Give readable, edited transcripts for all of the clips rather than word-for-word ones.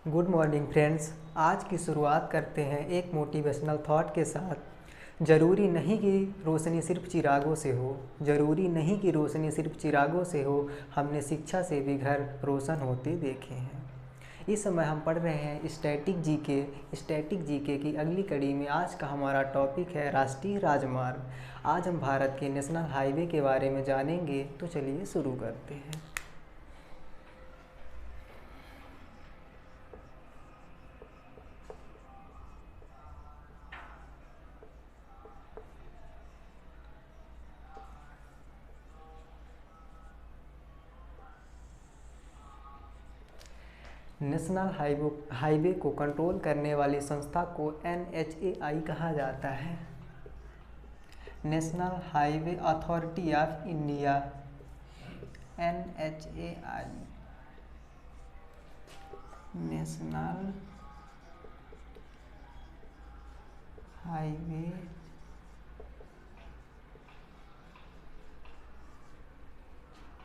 Good morning friends. आज की शुरुआत करते हैं एक मोटिवेशनल थॉट के साथ। ज़रूरी नहीं कि रोशनी सिर्फ चिरागों से हो, ज़रूरी नहीं कि रोशनी सिर्फ चिरागों से हो, हमने शिक्षा से भी घर रोशन होते देखे हैं। इस समय हम पढ़ रहे हैं स्टैटिक जीके की अगली कड़ी में आज का हमारा टॉपिक है राष्ट्रीय राजमार्ग। आज हम भारत के नेशनल हाईवे के बारे में जानेंगे, तो चलिए शुरू करते हैं। नेशनल हाईवे को कंट्रोल करने वाली संस्था को NHAI कहा जाता है। National highway authority of India, NHAI। National highway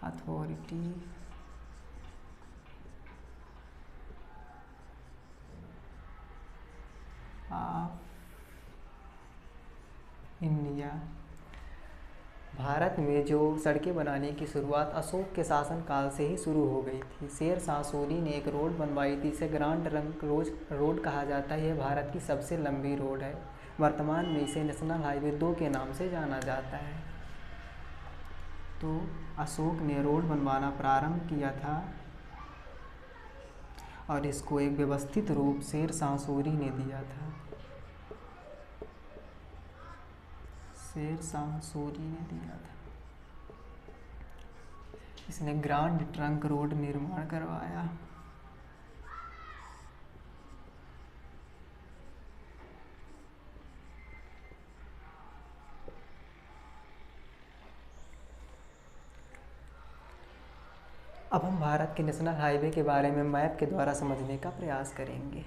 authority of India. Bharat में जो सड़कें बनाने की शुरुआत अशोक के शासनकाल से ही शुरू हो गई थी। शेर शाह सूरी ने एक रोड बनवाई थी, इसे ग्रांड ट्रंक रोड कहा जाता है। यह भारत की सबसे लंबी रोड है। वर्तमान में इसे नेशनल हाईवे 2 के नाम से जाना जाता है। तो अशोक ने रोड बनवाना प्रारंभ किया था और इसको एक व्यवस्थित रूप शेर शाह सूरी ने दिया था। शेर शाह सूरी ने दिया था। इसने ग्रांड ट्रंक रोड निर्माण करवाया। अब हम भारत के नेशनल हाईवे के बारे में मैप के द्वारा समझने का प्रयास करेंगे।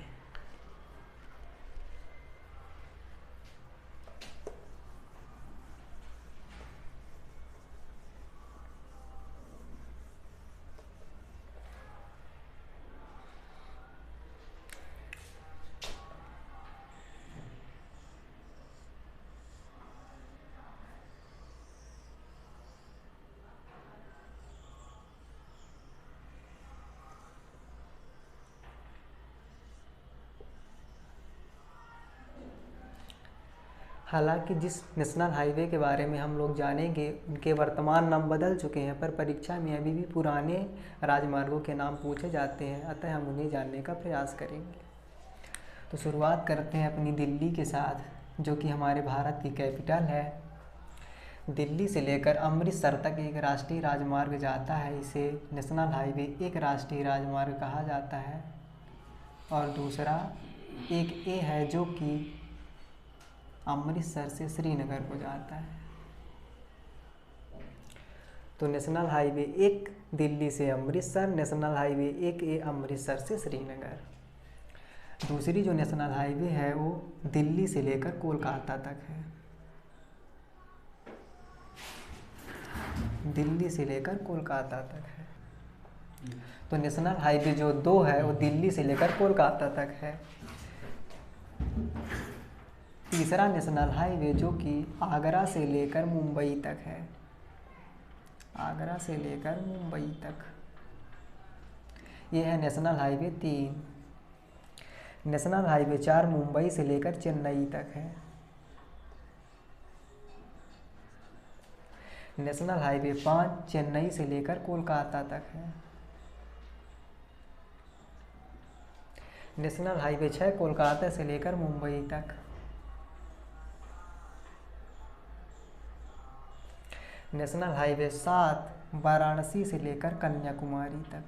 हालांकि जिस नेशनल हाईवे के बारे में हम लोग जानेंगे उनके वर्तमान नाम बदल चुके हैं, पर परीक्षा में अभी भी पुराने राजमार्गों के नाम पूछे जाते हैं, अतः हम उन्हें जानने का प्रयास करेंगे। तो शुरुआत करते हैं अपनी दिल्ली के साथ, जो कि हमारे भारत की कैपिटल है। दिल्ली से लेकर अमृतसर तक एक राष्ट्रीय राजमार्ग जाता है। इसे नेशनल हाईवे एक राष्ट्रीय राजमार्ग कहा जाता है। और दूसरा एक ए है जो कि अमृतसर से श्रीनगर को जाता है। तो नेशनल हाईवे 1 दिल्ली से Amritsar, national highway 1A Amritsar से श्रीनगर। दूसरी जो नेशनल हाईवे है वो दिल्ली से लेकर कोलकाता तक है। दिल्ली से लेकर कोलकाता तक है। तो नेशनल हाईवे जो 2 है वो दिल्ली से लेकर कोलकाता तक है। तीसरा नेशनल हाईवे जो कि आगरा से लेकर मुंबई तक है। आगरा से लेकर मुंबई तक, ये है national highway 3। National highway 4 Mumbai से लेकर चेन्नई तक है। नेशनल हाईवे 5 चेन्नई से लेकर कोलकाता तक है। नेशनल हाईवे 6 कोलकाता से लेकर मुंबई तक। नेशनल हाईवे 7 वाराणसी से लेकर कन्याकुमारी तक।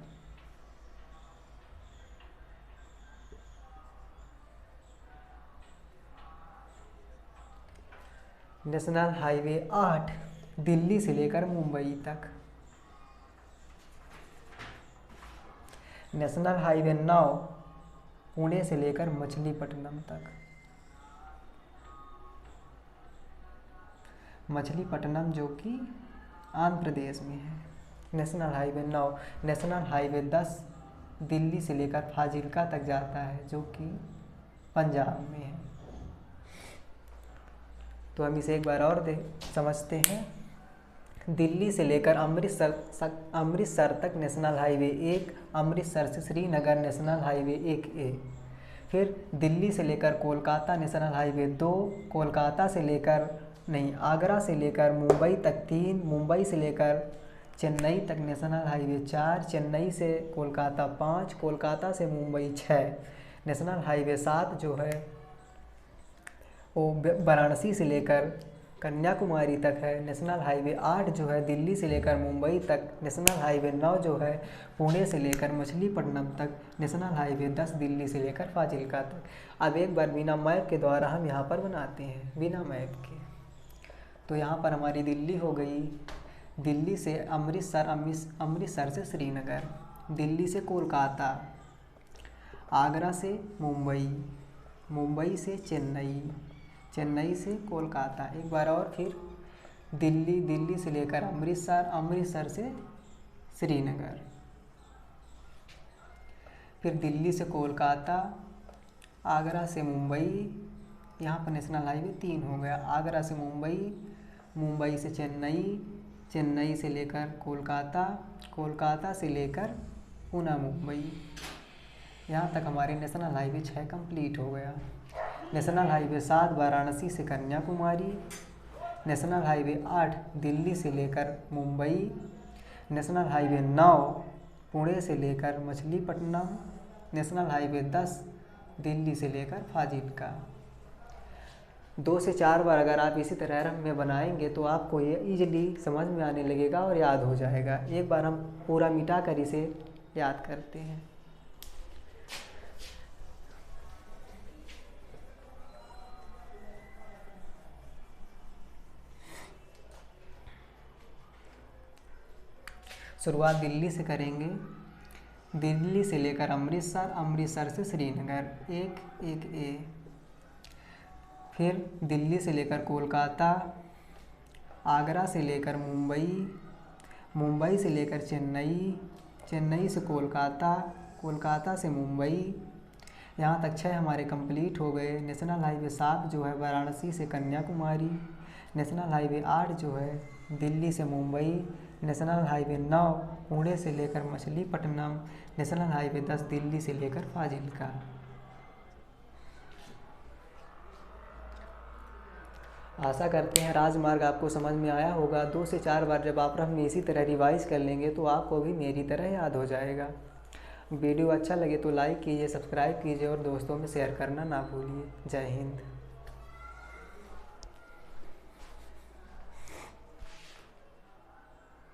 नेशनल हाईवे 8 दिल्ली से लेकर मुंबई तक। नेशनल हाईवे 9 पुणे से लेकर मछलीपट्टनम तक। मछलीपट्टनम जो कि आंध्र प्रदेश में है। National highway 9। National highway 10 Delhi से लेकर फाजिल्का तक जाता है, जो कि पंजाब में है। तो हम इसे एक बार और समझते हैं। दिल्ली से लेकर अमृतसर तक नेशनल हाईवे 1, अमृतसर से श्रीनगर नेशनल हाईवे 1A। फिर दिल्ली से लेकर कोलकाता नेशनल हाईवे 2, कोलकाता से लेकर आगरा से लेकर मुंबई तक 3, मुंबई से लेकर चेन्नई तक नेशनल हाईवे 4, चेन्नई से कोलकाता 5, कोलकाता से मुंबई 6, नेशनल हाईवे 7 जो है वो वाराणसी से लेकर कन्याकुमारी तक है, नेशनल हाईवे 8 जो है दिल्ली से लेकर मुंबई तक, नेशनल हाईवे 9 जो है पुणे से लेकर मछलीपट्टनम तक, नेशनल हाईवे 10 दिल्ली से लेकर फाजिल्का तक। अब एक बार बिना मैप के द्वारा हम यहाँ पर बनाते हैं, बिना मैप के। तो यहाँ पर हमारी दिल्ली हो गई, दिल्ली से अमृतसर, अमृतसर से श्रीनगर, दिल्ली से कोलकाता, आगरा से मुंबई, मुंबई से चेन्नई, चेन्नई से कोलकाता। एक बार और फिर दिल्ली, दिल्ली से लेकर अमृतसर, अमृतसर से श्रीनगर, फिर दिल्ली से कोलकाता, आगरा से मुंबई, यहाँ पर नेशनल हाईवे 3 हो गया, आगरा से मुंबई, मुंबई से चेन्नई, चेन्नई से लेकर कोलकाता, कोलकाता से लेकर पुणे मुंबई। यहाँ तक हमारे नेशनल हाईवे 6 कंप्लीट हो गया। नेशनल हाईवे 7 वाराणसी से कन्याकुमारी, नेशनल हाईवे 8 दिल्ली से लेकर मुंबई, नेशनल हाईवे 9 पुणे से लेकर मछलीपट्टनम, नेशनल हाईवे 10 दिल्ली से लेकर फाजिल्का। 2 से 4 बार अगर आप इसी तरह में बनाएंगे तो आपको ये ईजिली समझ में आने लगेगा और याद हो जाएगा। एक बार हम पूरा मिटा कर इसे याद करते हैं। शुरुआत दिल्ली से करेंगे, दिल्ली से लेकर अमृतसर, अमृतसर से श्रीनगर 1A। फिर दिल्ली से लेकर कोलकाता, आगरा से लेकर मुंबई, मुंबई से लेकर चेन्नई, चेन्नई से कोलकाता, कोलकाता से मुंबई। यहाँ तक 6 हमारे कंप्लीट हो गए। नेशनल हाईवे 7 जो है वाराणसी से कन्याकुमारी, नेशनल हाईवे 8 जो है दिल्ली से मुंबई, नेशनल हाईवे 9 पुणे से लेकर मछलीपट्टनम, नेशनल हाईवे 10 दिल्ली से लेकर फाजिल्का। आशा करते हैं राजमार्ग आपको समझ में आया होगा। 2 से 4 बार जब आप रफ में इसी तरह रिवाइज कर लेंगे तो आपको भी मेरी तरह याद हो जाएगा। वीडियो अच्छा लगे तो लाइक कीजिए, सब्सक्राइब कीजिए और दोस्तों में शेयर करना ना भूलिए। जय हिंद।